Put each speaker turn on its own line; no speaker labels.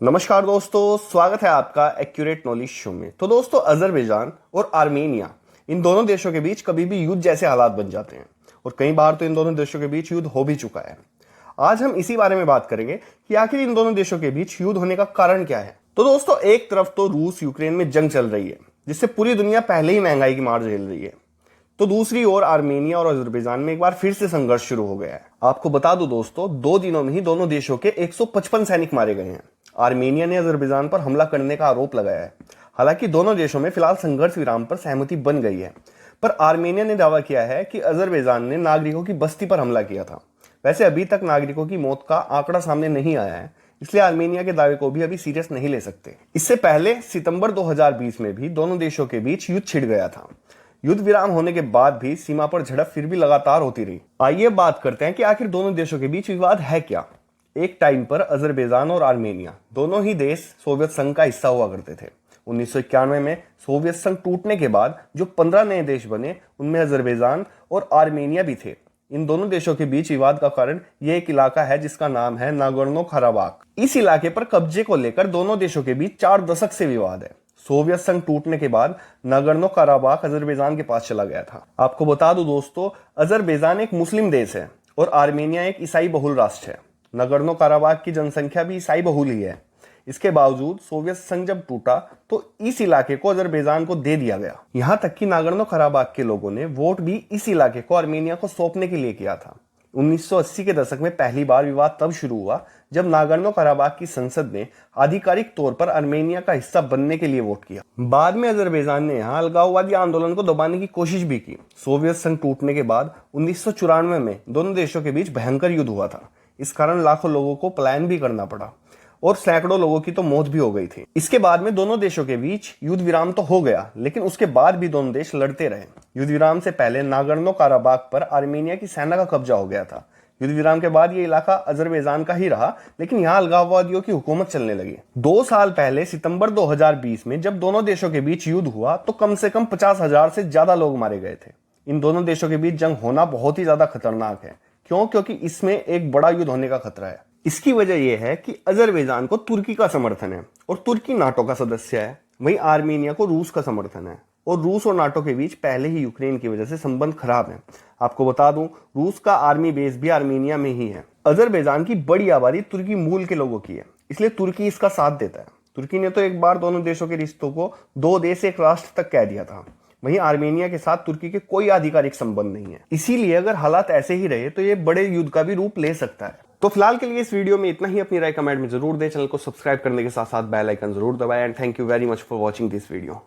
नमस्कार दोस्तों, स्वागत है आपका एक्यूरेट नॉलेज शो में। तो दोस्तों, अजरबैजान और आर्मेनिया इन दोनों देशों के बीच कभी भी युद्ध जैसे हालात बन जाते हैं और कई बार तो इन दोनों देशों के बीच युद्ध हो भी चुका है। आज हम इसी बारे में बात करेंगे कि आखिर इन दोनों देशों के बीच युद्ध होने का कारण क्या है। तो दोस्तों, एक तरफ तो रूस यूक्रेन में जंग चल रही है जिससे पूरी दुनिया पहले ही महंगाई की मार झेल रही है। तो दूसरी ओर आर्मेनिया और अजरबैजान में एक बार फिर से संघर्ष शुरू हो गया है। आपको बता दूं दोस्तों, 2 दिनों में ही दोनों देशों के 155 सैनिक मारे गए हैं। आर्मेनिया ने अजरबैजान पर हमला करने का आरोप लगाया है। हालांकि दोनों देशों में फिलहाल संघर्ष विराम पर सहमति बन गई है, पर आर्मेनिया ने दावा किया है कि अजरबैजान ने नागरिकों की बस्ती पर हमला किया था। वैसे अभी तक नागरिकों की मौत का आंकड़ा सामने नहीं आया है, इसलिए आर्मेनिया के दावे को भी अभी सीरियस नहीं ले सकते। इससे पहले सितंबर 2020 में भी दोनों देशों के बीच युद्ध छिड़ गया था। युद्ध विराम होने के बाद भी सीमा पर झड़प फिर भी लगातार होती रही। आइए बात करते हैं कि आखिर दोनों देशों के बीच विवाद है क्या। एक टाइम पर अजरबैजान और आर्मेनिया दोनों ही देश सोवियत संघ का हिस्सा हुआ करते थे। 1991 में सोवियत संघ टूटने के बाद जो 15 नए देश बने, उनमें अजरबैजान और आर्मेनिया भी थे। इन दोनों देशों के बीच विवाद का कारण यह एक इलाका है जिसका नाम है नागोर्नो कराबाख। इस इलाके पर कब्जे को लेकर दोनों देशों के बीच 4 दशक से विवाद है। सोवियत संघ टूटने के बाद नागोर्नो कराबाख अजरबैजान के पास चला गया था। आपको बता दूं दोस्तों, अजरबैजान एक मुस्लिम देश है और आर्मेनिया एक ईसाई बहुल राष्ट्र है। नागोर्नो कराबाख की जनसंख्या भी ईसाई बहुल ही है। इसके बावजूद सोवियत संघ जब टूटा तो इस इलाके को अजरबैजान को दे दिया गया। यहां तक कि नागोर्नो कराबाख के लोगों ने वोट भी इस इलाके को आर्मेनिया को सौंपने के लिए किया था। 1980 के दशक में पहली बार विवाद तब शुरू हुआ जब नागोर्नो कराबाख की संसद ने आधिकारिक तौर पर आर्मेनिया का हिस्सा बनने के लिए वोट किया। बाद में अजरबैजान ने यहां अलगाववादी आंदोलन को दबाने की कोशिश भी की। सोवियत संघ टूटने के बाद 1994 में दोनों देशों के बीच भयंकर युद्ध हुआ था। इस कारण लाखों लोगों को पलायन भी करना पड़ा और सैकड़ों लोगों की तो मौत भी हो गई थी। इसके बाद में दोनों देशों के बीच युद्ध विराम तो हो गया, लेकिन उसके बाद भी दोनों देश लड़ते रहे। युद्ध विराम से पहले नागोर्नो कराबाख पर आर्मेनिया की सेना का कब्जा हो गया था। युद्ध विराम के बाद ये इलाका अजरबैजान का ही रहा, लेकिन यहाँ अलगाववादियों की हुकूमत चलने लगी। 2 साल पहले सितंबर 2020 में जब दोनों देशों के बीच युद्ध हुआ तो कम से कम 50,000 से ज्यादा लोग मारे गए थे। इन दोनों देशों के बीच जंग होना बहुत ही ज्यादा खतरनाक है। क्यों? क्योंकि इसमें एक बड़ा युद्ध होने का खतरा है। इसकी वजह यह है कि अजरबैजान को तुर्की का समर्थन है और तुर्की नाटो का सदस्य है। वहीं आर्मेनिया को रूस का समर्थन है और रूस और नाटो के बीच पहले ही यूक्रेन की वजह से संबंध खराब है। आपको बता दूं, रूस का आर्मी बेस भी आर्मेनिया में ही है। अजरबैजान की बड़ी आबादी तुर्की मूल के लोगों की है, इसलिए तुर्की इसका साथ देता है। तुर्की ने तो एक बार दोनों देशों के रिश्तों को 2 देश एक राष्ट्र तक कह दिया था। वहीं आर्मेनिया के साथ तुर्की के कोई आधिकारिक संबंध नहीं है। इसीलिए अगर हालात ऐसे ही रहे तो ये बड़े युद्ध का भी रूप ले सकता है। तो फिलहाल के लिए इस वीडियो में इतना ही। अपनी राय कमेंट में जरूर दें। चैनल को सब्सक्राइब करने के साथ साथ बेल आइकन जरूर दबाएं। And thank you very much for watching this video.